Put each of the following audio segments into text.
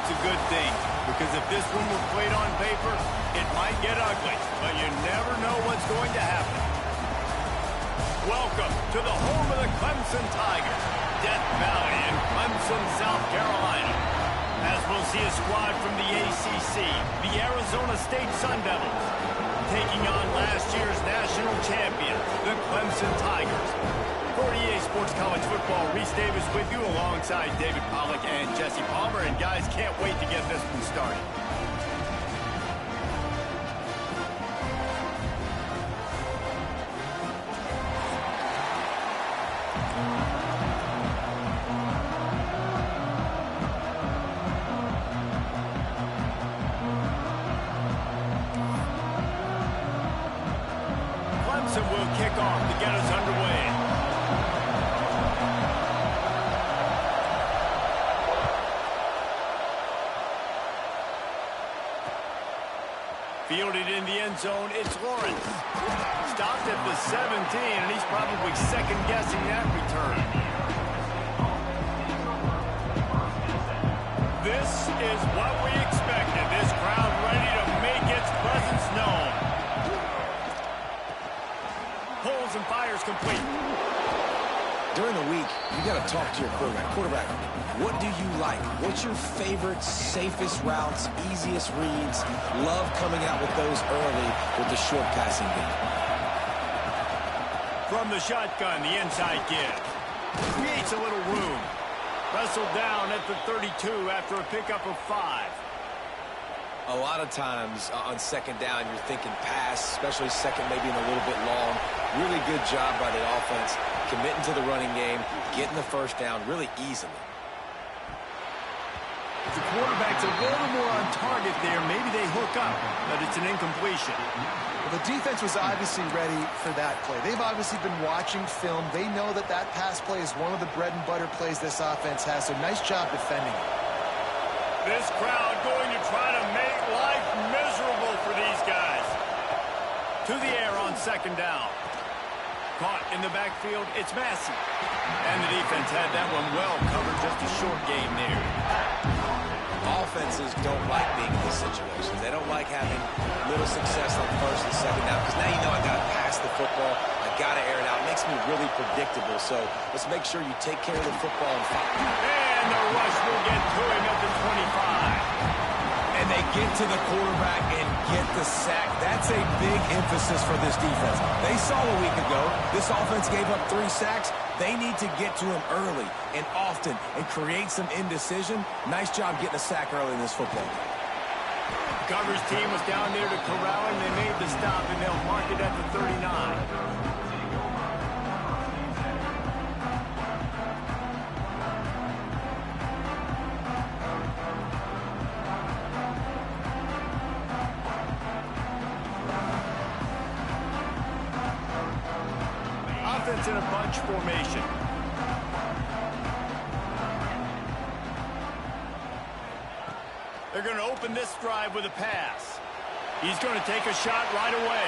it's a good thing, because if this one were played on paper, it might get ugly, but you never know what's going to happen. Welcome to the home of the Clemson Tigers, Death Valley in Clemson, South Carolina. As we'll see a squad from the ACC, the Arizona State Sun Devils, taking on last year's national champions, the Clemson Tigers. For EA Sports College Football, Reese Davis with you alongside David Pollack and Jesse Palmer. And guys, can't wait to get this one started. Clemson will kick off to get us underway. Fielded in the end zone, it's Lawrence. Stopped at the 17, and he's probably second-guessing that return. This is what we expected. This crowd ready to make its presence known. Pulls and fires complete. During the week, you got to talk to your quarterback. Quarterback, what do you like? What's your favorite, safest routes, easiest reads? Love coming out with those early with the short passing game. From the shotgun, the inside give. Creates a little room. Wrestled down at the 32 after a pickup of 5. A lot of times on second down, you're thinking pass, especially second maybe a little bit long. Really good job by the offense, committing to the running game, getting the first down really easily. The quarterback's a little more on target there. Maybe they hook up, but it's an incompletion. Well, the defense was obviously ready for that play. They've obviously been watching film. They know that that pass play is one of the bread and butter plays this offense has, so nice job defending it. This crowd going to try to make life miserable for these guys. To the air on second down. Caught in the backfield, it's Massey. And the defense had that one well covered, just a short game there. Offenses don't like being in these situations. They don't like having little success on first and second down, because now you know I got to pass the football, I got to air it out. It makes me really predictable. So let's make sure you take care of the football and fight. And the rush will get to him at the 25. And they get to the quarterback and get the sack. That's a big emphasis for this defense. They saw a week ago, this offense gave up 3 sacks. They need to get to him early and often and create some indecision. Nice job getting a sack early in this football game. Coverage team was down there to corral him. They made the stop, and they'll mark it at the 39. Offense in a bunch formation. They're going to open this drive with a pass. He's going to take a shot right away.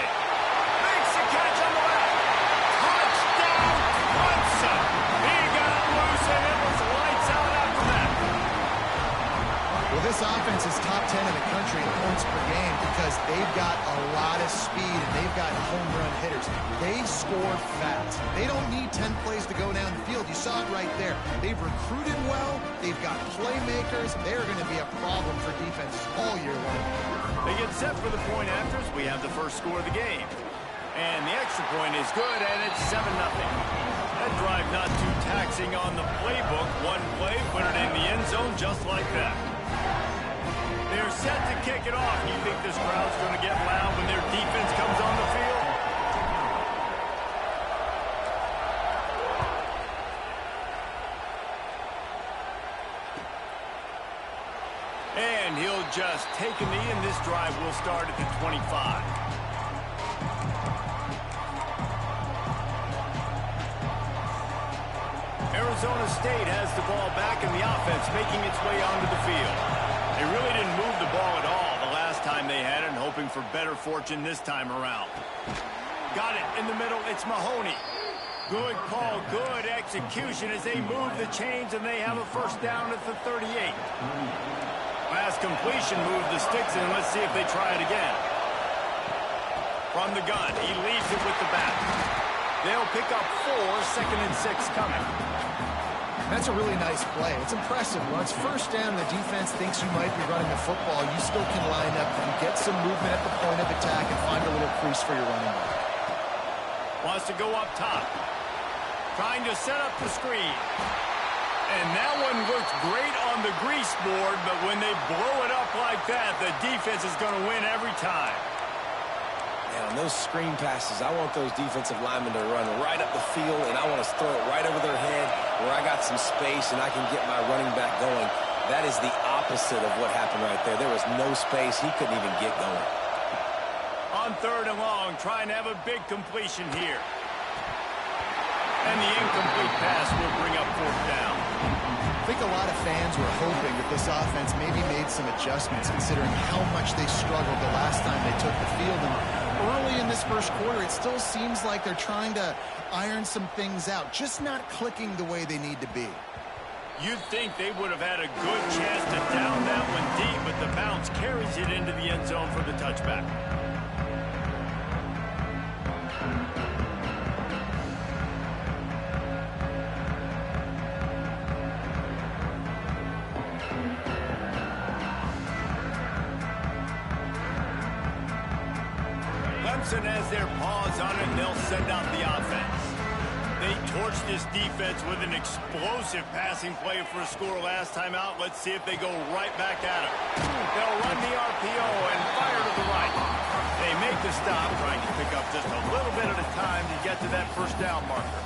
Makes the catch on the left. Touchdown, Clemson. He got loose, and it was lights out after that. Well, this offense is top 10 in the country in points per game because they've got a lot of speed and they've got home run hitters. They score fast. They don't need 10 plays to go down the field. You saw it right there. They've recruited well. They've got playmakers. They're going to be a problem for defenses all year long. They get set for the point afters. We have the first score of the game. And the extra point is good, and it's 7-0. That drive not too taxing on the playbook. One play, put it in the end zone just like that. They're set to kick it off. You think this crowd's going to get loud when their defense comes on the field? And he'll just take a knee, and this drive will start at the 25. Arizona State has the ball back, and the offense making its way onto the field. They really didn't move the ball at all the last time they had it, and hoping for better fortune this time around. Got it in the middle. It's Mahoney. Good call, good execution as they move the chains, and they have a first down at the 38. completion moved the sticks in. Let's see if they try it again. From the gun, he leaves it with the back. They'll pick up 4, 2nd and 6 coming. That's a really nice play. It's impressive. When it's first down, the defense thinks you might be running the football. You still can line up and get some movement at the point of attack and find a little crease for your running back. Wants to go up top. Trying to set up the screen. And that one looks great on the grease board, but when they blow it up like that, the defense is going to win every time. And on those screen passes, I want those defensive linemen to run right up the field, and I want to throw it right over their head where I got some space and I can get my running back going. That is the opposite of what happened right there. There was no space. He couldn't even get going. On 3rd and long, trying to have a big completion here. And the incomplete pass will bring up 4th down. I think a lot of fans were hoping that this offense maybe made some adjustments considering how much they struggled the last time they took the field. And early in this first quarter, it still seems like they're trying to iron some things out, just not clicking the way they need to be. You'd think they would have had a good chance to down that one deep, but the bounce carries it into the end zone for the touchback. Clemson has their paws on it, and they'll send out the offense. They torched this defense with an explosive passing play for a score last time out. Let's see if they go right back at it. They'll run the RPO and fire to the right. They make the stop, trying to pick up just a little bit at a time to get to that 1st down marker.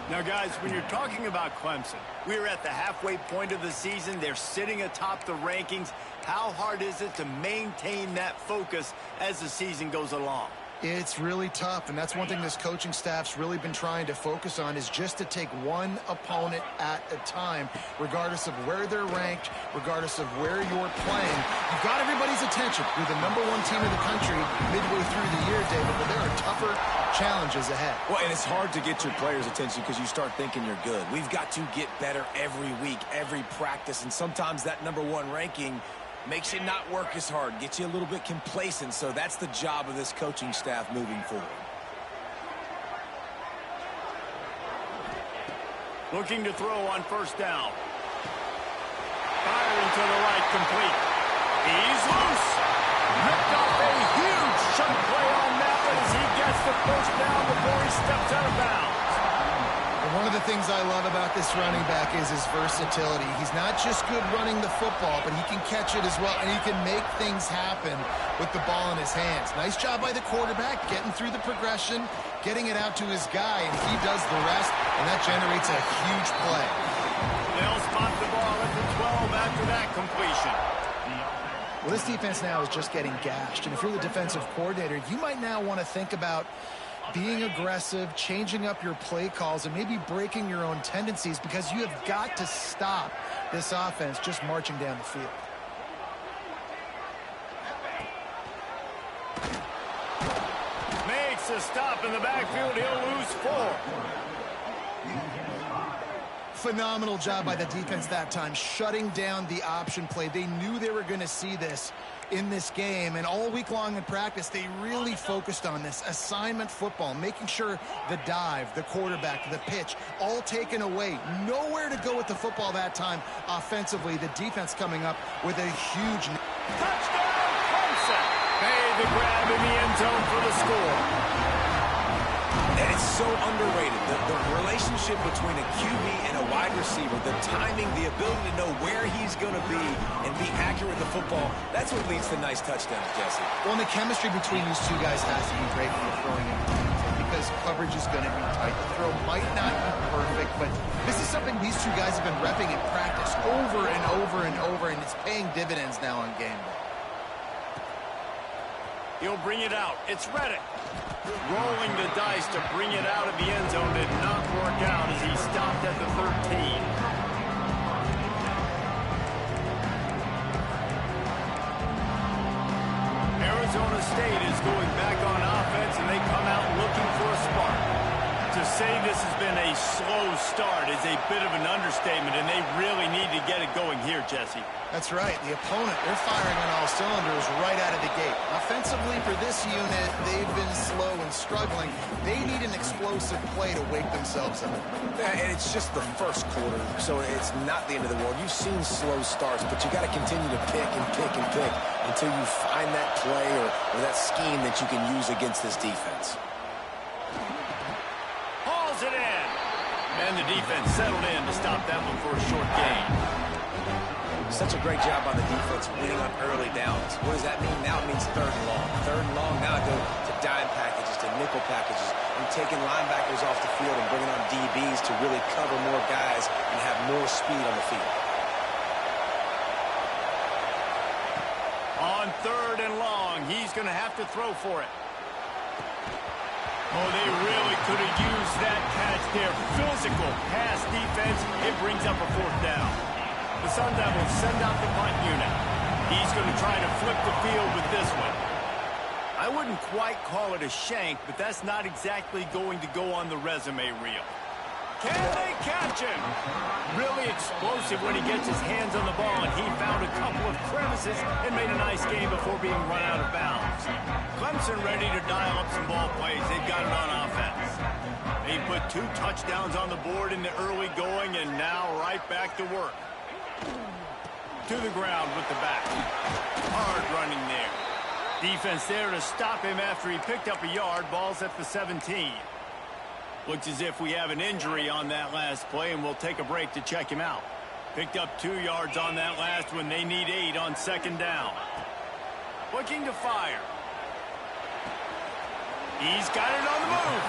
Now, guys, when you're talking about Clemson, we're at the halfway point of the season. They're sitting atop the rankings. How hard is it to maintain that focus as the season goes along? It's really tough, and that's one thing this coaching staff's really been trying to focus on is just to take one opponent at a time, regardless of where they're ranked, regardless of where you're playing. You've got everybody's attention. You're the #1 team in the country midway through the year, David, but there are tougher challenges ahead. Well, and it's hard to get your players' attention because you start thinking you're good. We've got to get better every week, every practice, and sometimes that #1 ranking makes you not work as hard, gets you a little bit complacent, so that's the job of this coaching staff moving forward. Looking to throw on 1st down. Firing to the right, complete. He's loose. Ripped off a huge chunk play on that one as he gets the 1st down before he steps out of bounds. One of the things I love about this running back is his versatility. He's not just good running the football, but he can catch it as well, and he can make things happen with the ball in his hands. Nice job by the quarterback, getting through the progression, getting it out to his guy, and he does the rest, and that generates a huge play. They'll spot the ball at the 12 after that completion. Well, this defense now is just getting gashed, and if you're the defensive coordinator, you might now want to think about being aggressive, changing up your play calls, and maybe breaking your own tendencies because you have got to stop this offense just marching down the field. Makes a stop in the backfield. He'll lose 4. Phenomenal job by the defense that time, shutting down the option play. They knew they were going to see this in this game, and all week long in practice, they really focused on this assignment football, making sure the dive, the quarterback, the pitch, all taken away. Nowhere to go with the football that time offensively. The defense coming up with a huge touchdown, Clemson. Made the grab in the end zone for the score. And it's so underrated. The relationship between a QB and a wide receiver, the timing, the ability to know where he's going to be and be accurate with the football, that's what leads to nice touchdowns, Jesse. Well, and the chemistry between these two guys has to be great when you're throwing in because coverage is going to be tight. The throw might not be perfect, but this is something these two guys have been repping in practice over and over and over, and it's paying dividends now on game day. He'll bring it out. It's Reddick. Rolling the dice to bring it out of the end zone did not work out as he stopped at the 13. Arizona State is going back on offense, and they come out looking for a spark. To say this has been a slow start is a bit of an understatement, and they really need to get it going here, Jesse. That's right. The opponent, they're firing on all cylinders right out of the gate. Offensively, for this unit, they've been slow and struggling. They need an explosive play to wake themselves up. Yeah, and it's just the first quarter, so it's not the end of the world. You've seen slow starts, but you got to continue to pick and pick and pick until you find that play or that scheme that you can use against this defense. Hauls it in. And the defense settled in to stop that one for a short gain. Such a great job on the defense winning on early downs. What does that mean? Now it means third and long. Third and long, now go to dime packages, to nickel packages, and taking linebackers off the field and bringing on DBs to really cover more guys and have more speed on the field. On third and long, he's going to have to throw for it. Oh, they really could have used that catch there. Physical pass defense. It brings up a fourth down. The Sun Devils send out the punt unit. He's going to try to flip the field with this one. I wouldn't quite call it a shank, but that's not exactly going to go on the resume reel. Can they catch him? Really explosive when he gets his hands on the ball, and he found a couple of crevices and made a nice game before being run out of bounds. Clemson ready to dial up some ball plays. They've got it on offense. They put 2 touchdowns on the board in the early going, and now right back to work. To the ground with the back. Hard running there. Defense there to stop him after he picked up a yard. Ball's at the 17. Looks as if we have an injury on that last play, and we'll take a break to check him out. Picked up 2 yards on that last one. They need 8 on second down. Looking to fire. He's got it on the move.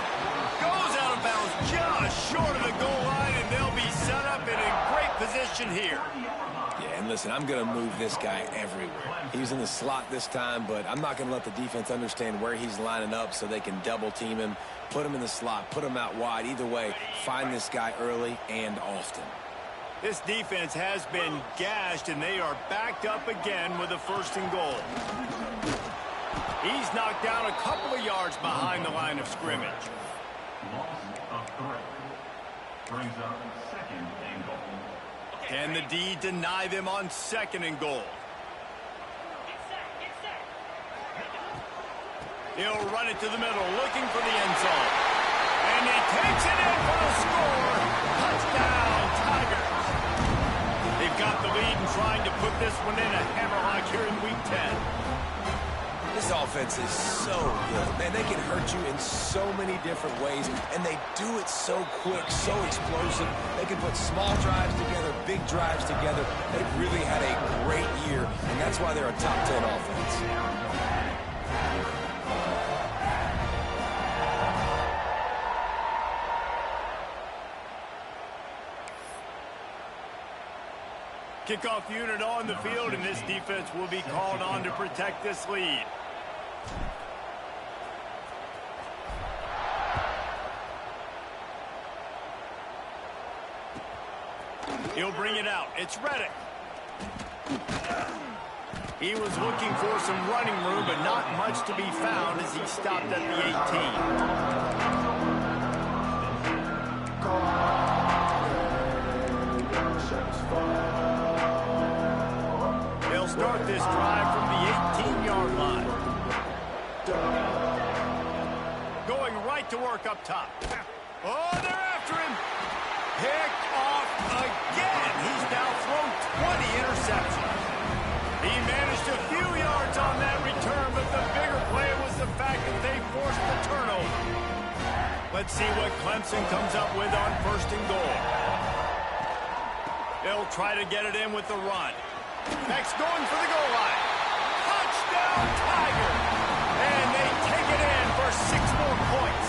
Goes out of bounds just short of the goal line, and they'll be set up and in great position here. Yeah, and listen, I'm going to move this guy everywhere. He's in the slot this time, but I'm not going to let the defense understand where he's lining up so they can double team him, put him in the slot, put him out wide. Either way, find this guy early and often. This defense has been gashed, and they are backed up again with a first and goal. He's knocked down a couple of yards behind the line of scrimmage. Loss of 3. Brings up second and goal. Can the D deny them on second and goal? He'll run it to the middle, looking for the end zone. And he takes it in for the score. Touchdown, Tigers. They've got the lead and trying to put this one in a hammerlock here in Week 10. This offense is so good. Man, they can hurt you in so many different ways, and they do it so quick, so explosive. They can put small drives together, big drives together. They've really had a great year, and that's why they're a top 10 offense. Kickoff unit on the field, and this defense will be called on to protect this lead. He'll bring it out. It's Reddick. He was looking for some running room, but not much to be found as he stopped at the 18. They'll start this drive from the 18-yard line. Going right to work up top. Oh, they're after him. Picked off again. He's now thrown 20 interceptions. He managed a few yards on that return, but the bigger play was the fact that they forced the turnover. Let's see what Clemson comes up with on first and goal. They'll try to get it in with the run. Next, going for the goal line. Touchdown, Tiger! And they take it in for 6 more points.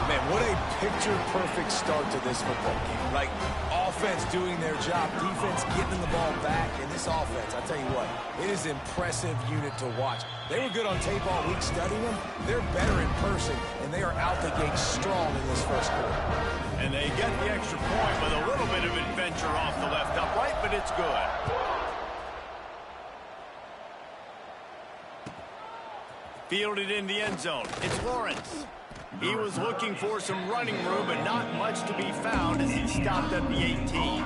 Man, what a picture-perfect start to this football game. Like, offense doing their job, defense getting the ball back, and this offense, I tell you what, it is an impressive unit to watch. They were good on tape all week studying them. They're better in person, and they are out the gate strong in this first quarter. And they get the extra point with a little bit of adventure off the left upright, but it's good. Fielded in the end zone. It's Lawrence. He was looking for some running room, but not much to be found as he stopped at the 18.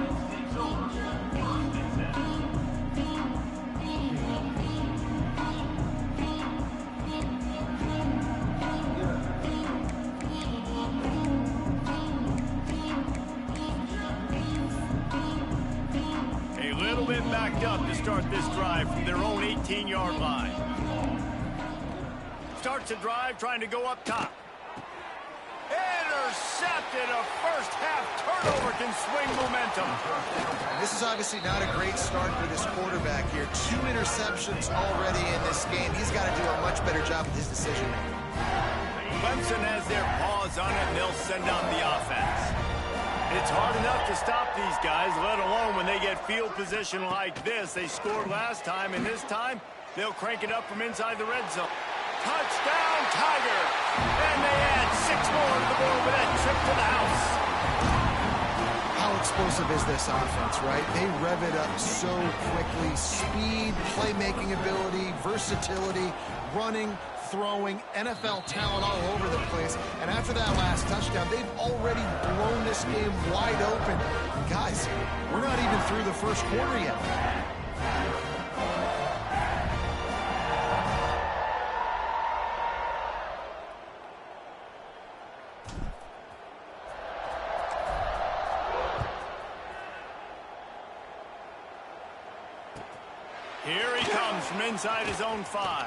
A little bit backed up to start this drive from their own 18-yard line. Starts a drive trying to go up top. Intercepted. A first-half turnover can swing momentum. This is obviously not a great start for this quarterback here. 2 interceptions already in this game. He's got to do a much better job with his decision-making. Clemson has their paws on it, and they'll send out the offense. It's hard enough to stop these guys, let alone when they get field position like this. They scored last time, and this time they'll crank it up from inside the red zone. Touchdown, Tiger! And they add 6 more to the board with that trip to the house. How explosive is this offense, right? They rev it up so quickly. Speed, playmaking ability, versatility, running, throwing, NFL talent all over the place. And after that last touchdown, they've already blown this game wide open. And guys, we're not even through the first quarter yet. Here he comes from inside his own 5.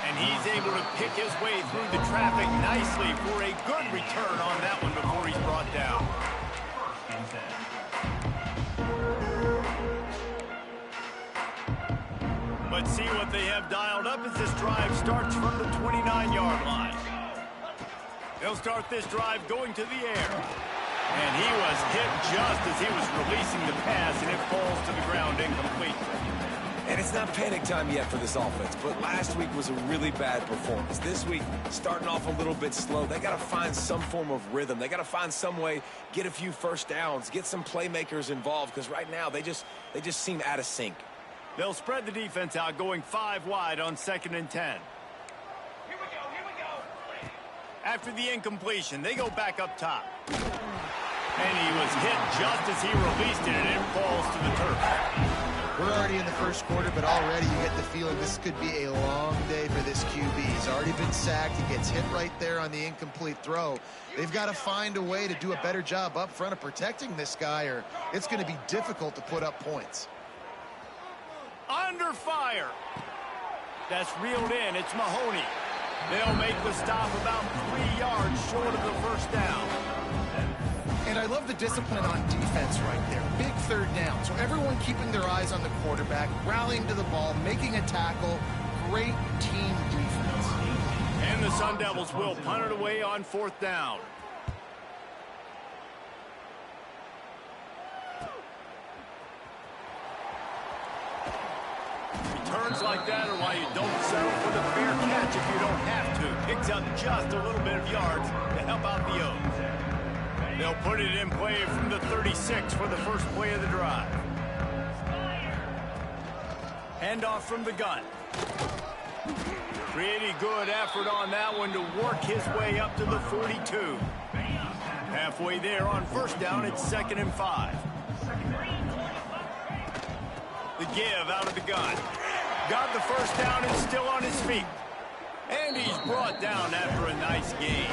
And he's able to pick his way through the traffic nicely for a good return on that one before he's brought down. But see what they have dialed up as this drive starts from the 29-yard line. They'll start this drive going to the air. And he was hit just as he was releasing the pass, and it falls to the ground incomplete. And it's not panic time yet for this offense, but last week was a really bad performance. This week, starting off a little bit slow. They got to find some form of rhythm. They got to find some way, get a few first downs, get some playmakers involved, because right now they just seem out of sync. They'll spread the defense out, going 5 wide on 2nd and 10. Here we go. After the incompletion, they go back up top. And he was hit just as he released it, and it falls to the turf. We're already in the first quarter, but already you get the feeling this could be a long day for this QB. He's already been sacked. He gets hit right there on the incomplete throw. They've got to find a way to do a better job up front of protecting this guy, or it's going to be difficult to put up points. Under fire. That's reeled in. It's Mahoney. They'll make the stop about 3 yards short of the first down. And I love the discipline on defense right there. Big 3rd down. So everyone keeping their eyes on the quarterback, rallying to the ball, making a tackle. Great team defense. And the Sun Devils will punt it away on 4th down. Returns like that are why you don't settle for the fair catch if you don't have to. Picks up just a little bit of yards to help out the O's. They'll put it in play from the 36 for the first play of the drive. Handoff from the gun. Pretty good effort on that one to work his way up to the 42. Halfway there on 1st down, it's 2nd and 5. The give out of the gun. Got the first down and still on his feet. And he's brought down after a nice gain.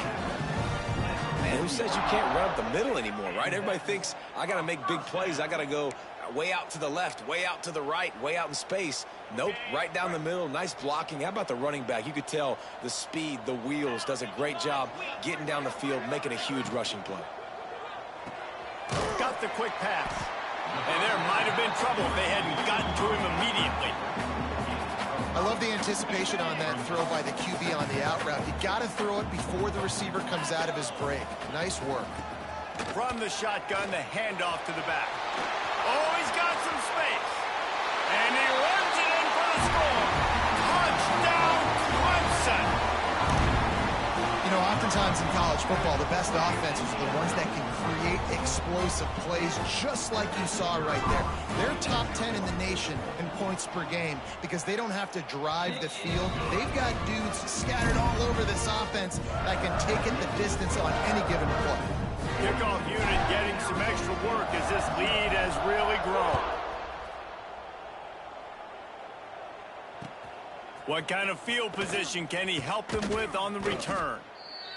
Man, who says you can't run up the middle anymore, right? Everybody thinks I got to make big plays. I got to go way out to the left, way out to the right, way out in space. Nope, right down the middle. Nice blocking. How about the running back? You could tell the speed, the wheels, does a great job getting down the field, making a huge rushing play. Got the quick pass. And there might have been trouble if they hadn't gotten to him immediately. I love the anticipation on that throw by the QB on the out route. You got to throw it before the receiver comes out of his break. Nice work. From the shotgun, the handoff to the back. Oh, he's got some space. And he runs it in for the score. Touchdown, Clemson. You know, oftentimes Sometimes in college football, the best offenses are the ones that can create explosive plays, just like you saw right there. They're top 10 in the nation in points per game because they don't have to drive the field. They've got dudes scattered all over this offense that can take it the distance on any given play. Kickoff unit getting some extra work as this lead has really grown. What kind of field position can he help them with on the return?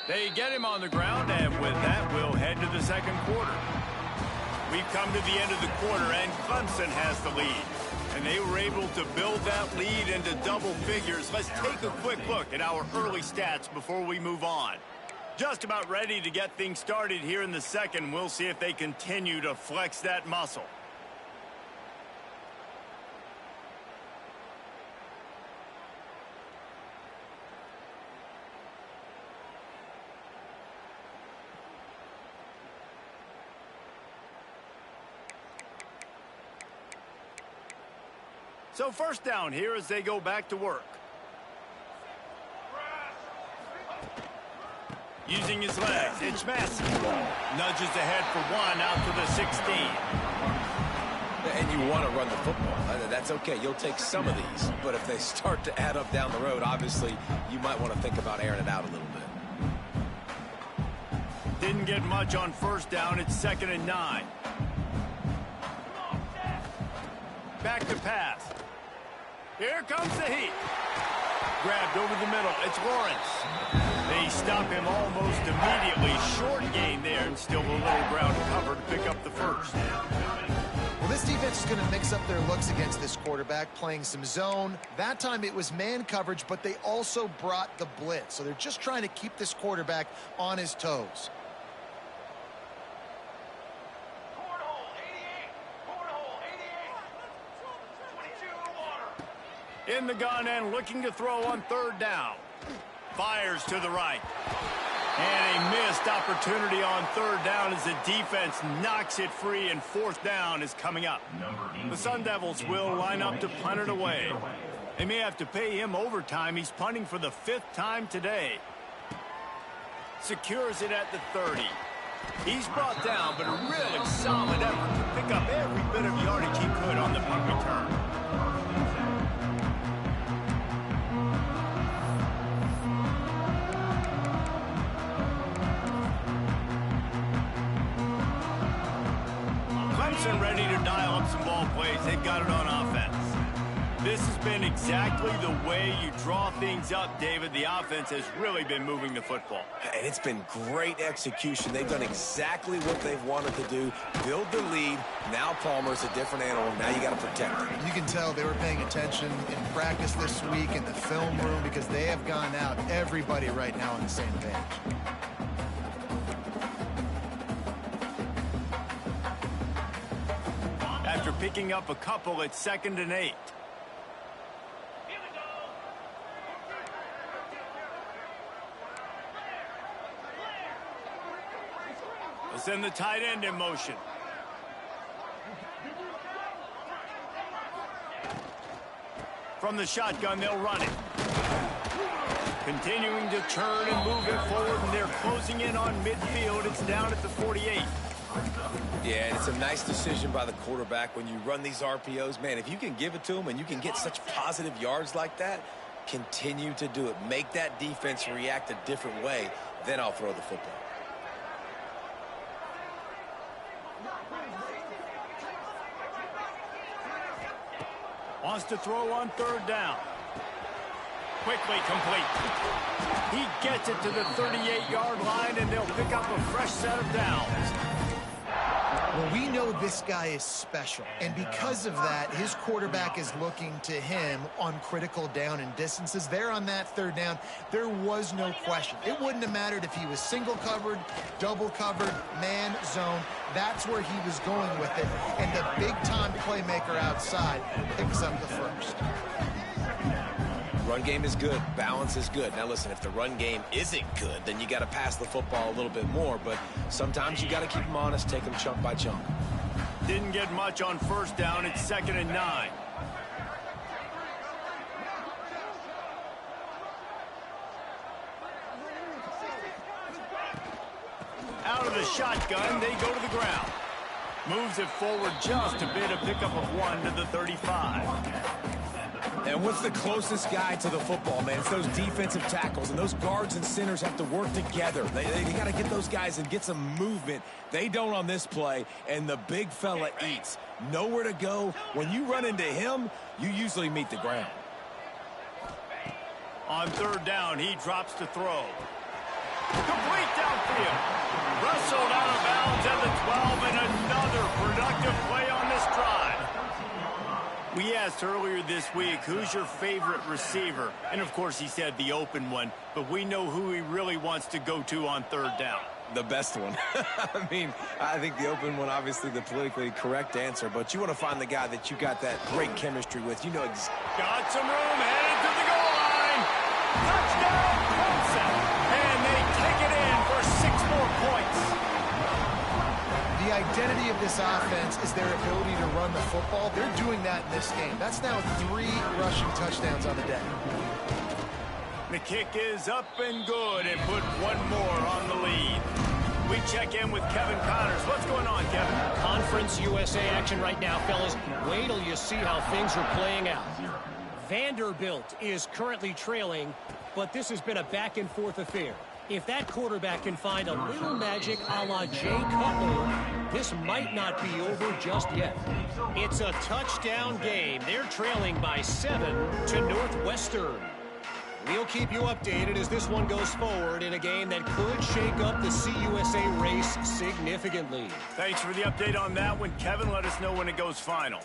They get him on the ground, and with that, we'll head to the second quarter. We've come to the end of the quarter, and Clemson has the lead. And they were able to build that lead into double figures. Let's take a quick look at our early stats before we move on. Just about ready to get things started here in the second. We'll see if they continue to flex that muscle. So first down here as they go back to work. Using his legs, it's Massey. Nudges ahead for one out to the 16. And you want to run the football. That's okay. You'll take some of these. But if they start to add up down the road, obviously, you might want to think about airing it out a little bit. Didn't get much on first down. It's 2nd and 9. Back to pass. Here comes the heat. Grabbed over the middle. It's Lawrence. They stop him almost immediately. Short gain there and still a little ground to cover to pick up the first. Well, this defense is going to mix up their looks against this quarterback, playing some zone. That time it was man coverage, but they also brought the blitz. So they're just trying to keep this quarterback on his toes. In the gun and looking to throw on third down. Fires to the right. And a missed opportunity on third down as the defense knocks it free, and fourth down is coming up. The Sun Devils will line up to punt it away. They may have to pay him overtime. He's punting for the 5th time today. Secures it at the 30. He's brought down, but a really solid effort to pick up every bit of yardage he could on the punt return. Clemson ready to dial up some ball plays. They've got it on offense. This has been exactly the way you draw things up, David. The offense has really been moving the football. And it's been great execution. They've done exactly what they've wanted to do. Build the lead. Now Palmer's a different animal. Now you got to protect him. You can tell they were paying attention in practice this week in the film room because they have gone out, everybody right now on the same page. After picking up a couple, it's 2nd and 8. We'll send the tight end in motion. From the shotgun, they'll run it. Continuing to turn and move it forward, and they're closing in on midfield. It's down at the 48. Yeah, and it's a nice decision by the quarterback when you run these RPOs. Man, if you can give it to them and you can get such positive yards like that, continue to do it. Make that defense react a different way, then I'll throw the football. Wants to throw on third down. Quickly complete. He gets it to the 38-yard line, and they'll pick up a fresh set of downs. Well, we know this guy is special, and because of that, his quarterback is looking to him on critical down and distances. There on that third down, there was no question. It wouldn't have mattered if he was single covered, double covered, man, zone. That's where he was going with it, and the big-time playmaker outside picks up the first. Run game is good. Balance is good. Now, listen, if the run game isn't good, then you got to pass the football a little bit more. But sometimes you got to keep them honest, take them chunk by chunk. Didn't get much on first down. It's 2nd and 9. with a shotgun. They go to the ground. Moves it forward just a bit, a pickup of 1 to the 35. And what's the closest guy to the football, man? It's those defensive tackles, and those guards and centers have to work together. They got to get those guys and get some movement. They don't on this play, and the big fella eats. Nowhere to go. When you run into him, you usually meet the ground. On third down, he drops to throw. Complete downfield. Wrestled out of bounds at the 12, and another productive play on this drive. We asked earlier this week, who's your favorite receiver? And, of course, he said the open one, but we know who he really wants to go to on third down. The best one. I mean, I think the open one, obviously the politically correct answer, but you want to find the guy that you got that great chemistry with. You know got some room, headed to the goal line. Touchdown, Clemson. And they take it in for 6 more points. The identity of this offense is their ability to run the football. They're doing that in this game. That's now 3 rushing touchdowns on the day. The kick is up and good, and put 1 more on the lead. We check in with Kevin Connors. What's going on, Kevin? Conference USA action right now, fellas. Wait till you see how things are playing out. Vanderbilt is currently trailing, but this has been a back-and-forth affair. If that quarterback can find a little magic a la Jay Cutler, this might not be over just yet. It's a touchdown game. They're trailing by 7 to Northwestern. We'll keep you updated as this one goes forward in a game that could shake up the CUSA race significantly. Thanks for the update on that one, Kevin. Let us know when it goes final.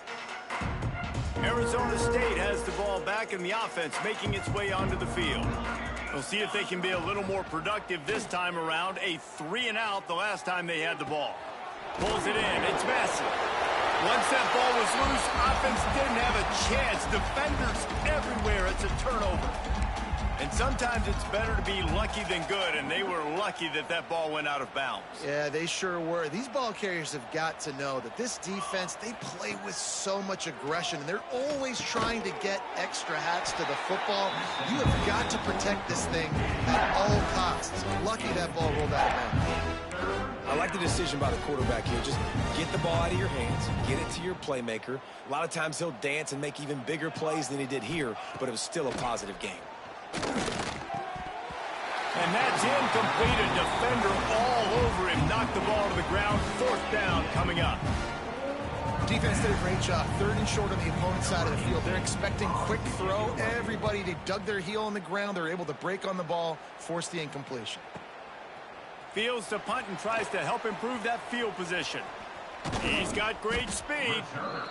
Arizona State has the ball back in the offense, making its way onto the field. We'll see if they can be a little more productive this time around. A 3-and-out the last time they had the ball. Pulls it in. It's Massey. Once that ball was loose, offense didn't have a chance. Defenders everywhere. It's a turnover. And sometimes it's better to be lucky than good, and they were lucky that that ball went out of bounds. Yeah, they sure were. These ball carriers have got to know that this defense, they play with so much aggression, and they're always trying to get extra hats to the football. You have got to protect this thing at all costs. Lucky that ball rolled out of bounds. I like the decision by the quarterback here. Just get the ball out of your hands, get it to your playmaker. A lot of times he'll dance and make even bigger plays than he did here, but it was still a positive game. And that's incomplete. A defender all over him. Knocked the ball to the ground. 4th down coming up. Defense did a great job. 3rd and short on the opponent's side of the field. They're expecting quick throw. Everybody, they dug their heel on the ground. They're able to break on the ball, force the incompletion. Fields to punt and tries to help improve that field position. He's got great speed.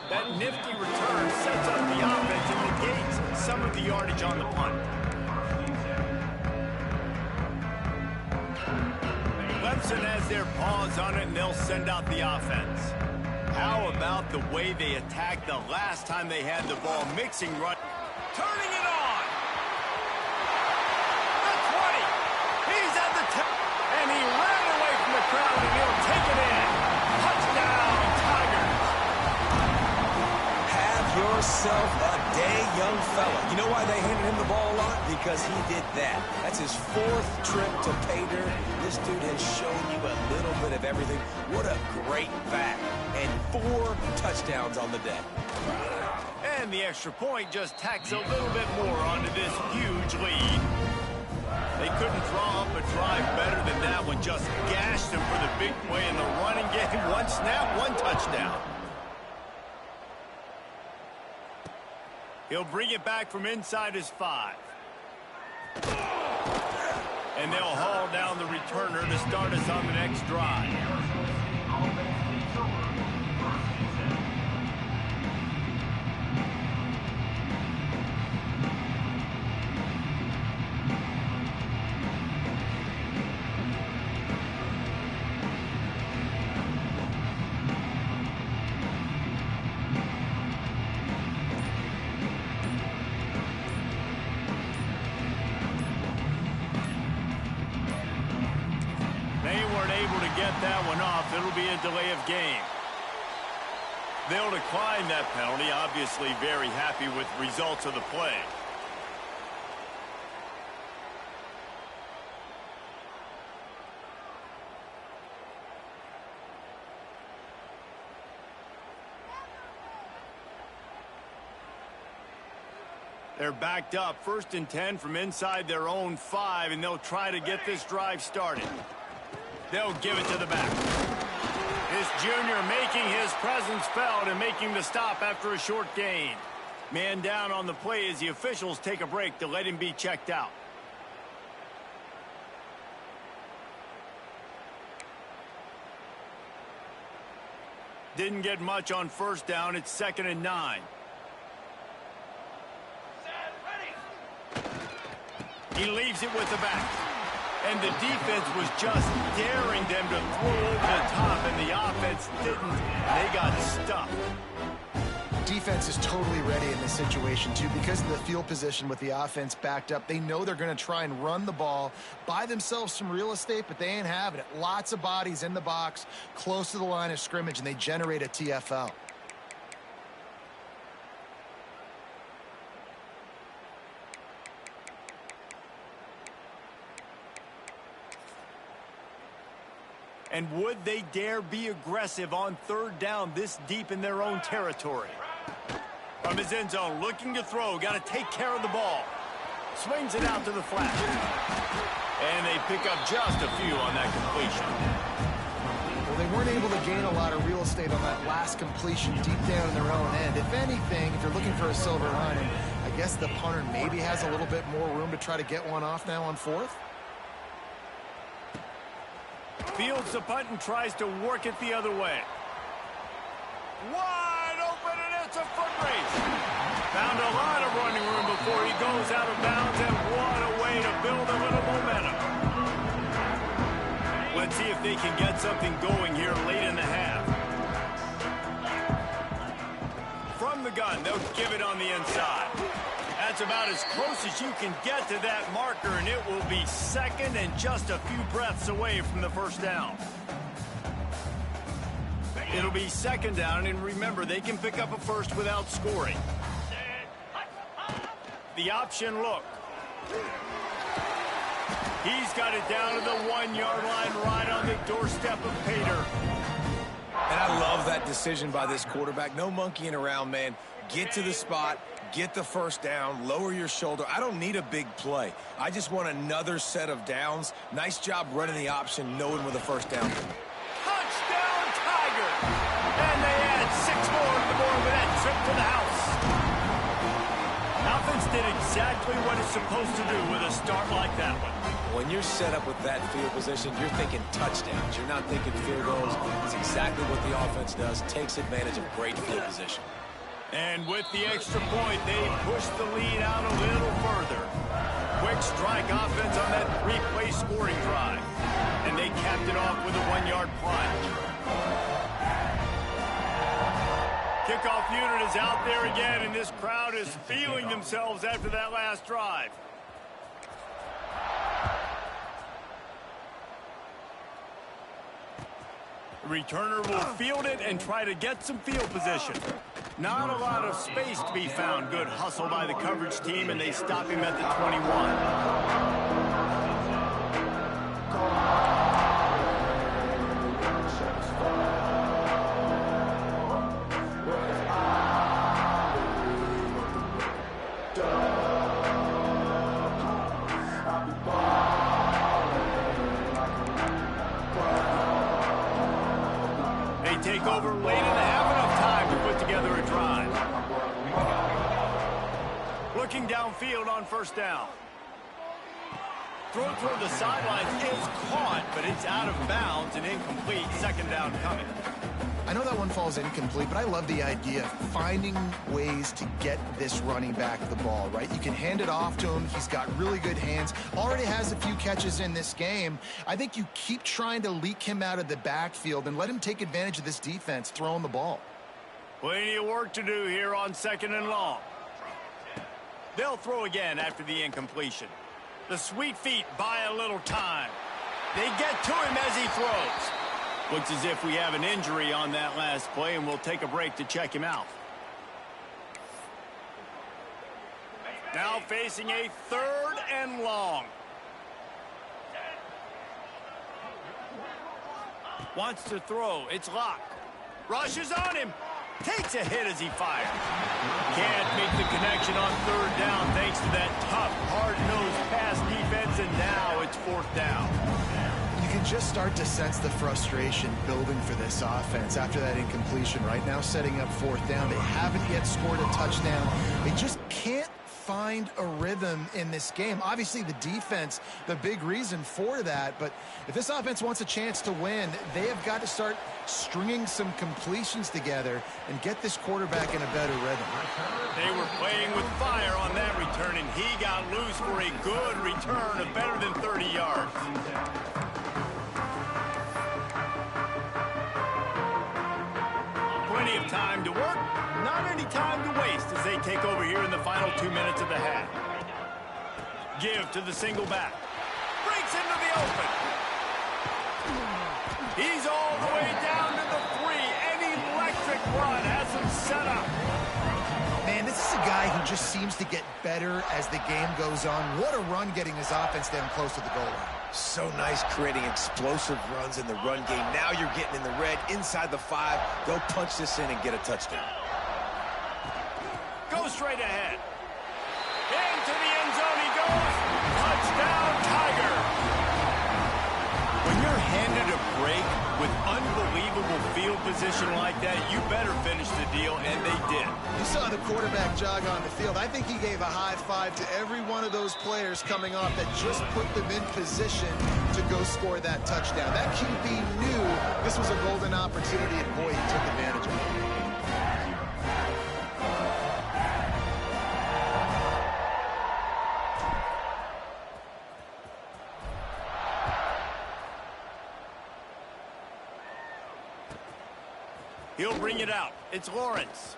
That nifty return sets up the offense and negates some of the yardage on the punt. Clemson has their paws on it, and they'll send out the offense. How about the way they attacked the last time they had the ball? Mixing run. Turning it on. The 20. He's at the 10. And he ran away from the crowd, and he'll take it in. Touchdown, Tigers. Have yourself a day, young fella. You know why they handed him the ball a lot? Because he did that. That's his 4th trip to pay dirt. This dude has shown you a little bit of everything. What a great back. And 4 touchdowns on the day. And the extra point just tacks a little bit more onto this huge lead. They couldn't draw up a drive better than that one. Just gashed him for the big play in the running game. 1 snap, 1 touchdown. He'll bring it back from inside his 5. And they'll haul down the returner to start us on the next drive. Get that one off. It'll be a delay of game. They'll decline that penalty. Obviously very happy with the results of the play. They're backed up, 1st and 10 from inside their own 5, and they'll try to get this drive started. They'll give it to the back. This junior making his presence felt and making the stop after a short gain. Man down on the play as the officials take a break to let him be checked out. Didn't get much on 1st down. It's 2nd and 9. He leaves it with the back. And the defense was just daring them to throw over the top, and the offense didn't. They got stuffed. Defense is totally ready in this situation, too, because of the field position with the offense backed up. They know they're going to try and run the ball, buy themselves some real estate, but they ain't having it. Lots of bodies in the box, close to the line of scrimmage, and they generate a TFL. And would they dare be aggressive on 3rd down this deep in their own territory? From his end zone, looking to throw, got to take care of the ball. Swings it out to the flat. And they pick up just a few on that completion. Well, they weren't able to gain a lot of real estate on that last completion deep down in their own end. If anything, if you're looking for a silver lining, I guess the punter maybe has a little bit more room to try to get one off now on 4th. Fields the punt and tries to work it the other way. Wide open, and it's a foot race. Found a lot of running room before he goes out of bounds, and what a way to build a little momentum. Let's see if they can get something going here late in the half. From the gun, they'll give it on the inside. That's about as close as you can get to that marker, and it will be 2nd and just a few breaths away from the 1st down. It'll be 2nd down, and remember, they can pick up a 1st without scoring. The option look. He's got it down to the 1-yard line right on the doorstep of Pater. And I love that decision by this quarterback. No monkeying around, man. Get to the spot, get the 1st down, lower your shoulder. I don't need a big play. I just want another set of downs. Nice job running the option, knowing where the 1st down. Touchdown, Tigers! And they add 6 more to the board with that trip to the house. Offense did exactly what it's supposed to do with a start like that one. When you're set up with that field position, you're thinking touchdowns. You're not thinking field goals. It's exactly what the offense does. Takes advantage of great field position. And with the extra point, they push the lead out a little further. Quick strike offense on that 3-play scoring drive. And they capped it off with a 1-yard plunge. Kickoff unit is out there again, and this crowd is feeling themselves after that last drive. The returner will field it and try to get some field position. Not a lot of space to be found. Good hustle by the coverage team, and they stop him at the 21. Take over late in the half, enough time to put together a drive. Looking downfield on 1st down. Throw toward the sidelines is caught, but it's out of bounds and incomplete. 2nd down coming. I know that one falls incomplete, but I love the idea of finding ways to get this running back the ball, right? You can hand it off to him. He's got really good hands. Already has a few catches in this game. I think you keep trying to leak him out of the backfield and let him take advantage of this defense throwing the ball. Plenty of work to do here on 2nd and long. They'll throw again after the incompletion. The sweet feet buy a little time. They get to him as he throws. Looks as if we have an injury on that last play, and we'll take a break to check him out. Now facing a 3rd and long. Wants to throw. It's locked. Rushes on him. Takes a hit as he fires. Can't make the connection on third down thanks to that tough, hard-nosed pass defense, and now it's fourth down. You can just start to sense the frustration building for this offense after that incompletion. Right now, setting up fourth down. They haven't yet scored a touchdown. They just can't find a rhythm in this game. Obviously, the defense, the big reason for that. But if this offense wants a chance to win, they have got to start stringing some completions together and get this quarterback in a better rhythm. They were playing with fire on that return, and he got loose for a good return of better than 30 yards. Plenty of time to work, not any time to waste as they take over here in the final 2 minutes of the half. Give to the single back. Breaks into the open. He's all the way down to the 3. An electric run has him set up. Man, this is a guy who just seems to get better as the game goes on. What a run getting his offense down close to the goal line. So nice creating explosive runs in the run game. Now you're getting in the red inside the 5. They'll punch this in and get a touchdown. Go straight ahead. Into the end zone he goes. Touchdown, Tiger. When you're handed a break with unbelievable field position like that, you better finish the deal, and they did. You saw the quarterback jog on the field. I think he gave a high five to every one of those players coming off that just put them in position to go score that touchdown. That QB knew this was a golden opportunity, and boy, he took advantage of it. He'll bring it out. It's Lawrence.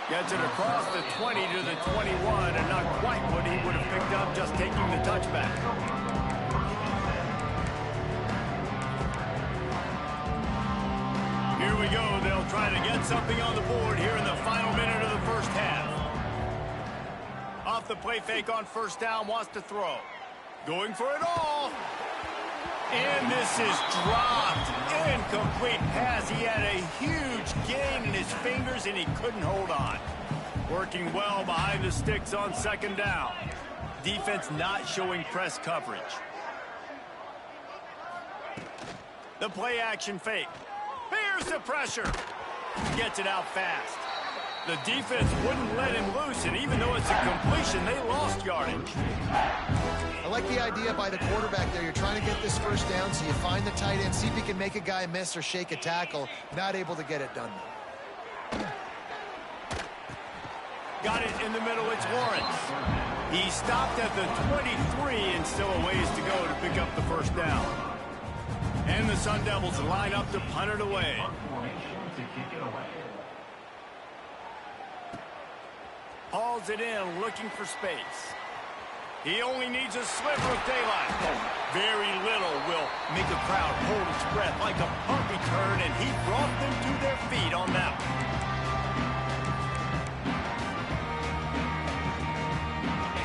Gets it across the 20 to the 21, and not quite what he would have picked up just taking the touchback. Here we go. They'll try to get something on the board here in the final minute of the first half. Off the play fake on first down, wants to throw. Going for it all. And this is dropped. Incomplete pass. He had a huge gain in his fingers, and he couldn't hold on. Working well behind the sticks on second down. Defense not showing press coverage. The play action fake. Bears the pressure. Gets it out fast. The defense wouldn't let him loose, and even though it's a completion, they lost yardage. I like the idea by the quarterback there. You're trying to get this first down, so you find the tight end, see if he can make a guy miss or shake a tackle. Not able to get it done. Got it in the middle. It's Lawrence. He stopped at the 23 and still a ways to go to pick up the first down. And the Sun Devils line up to punt it away. Hauls it in, looking for space. He only needs a sliver of daylight. Very little will make a crowd hold its breath like a punt return, and he brought them to their feet on that one.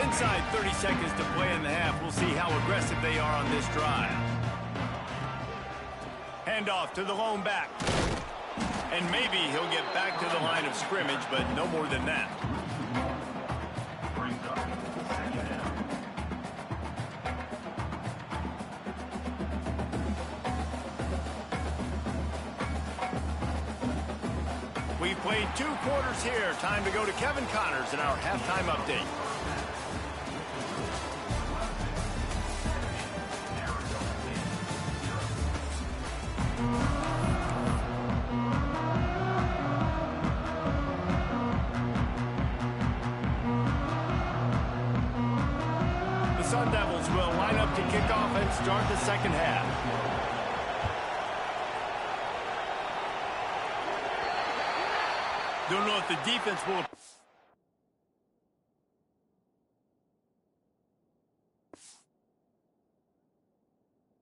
Inside 30 seconds to play in the half. We'll see how aggressive they are on this drive. Handoff to the lone back. And maybe he'll get back to the line of scrimmage, but no more than that. We've played 2 quarters here. Time to go to Kevin Connors in our halftime update. The Sun Devils will line up to kick off and start the second half. Don't know if the defense will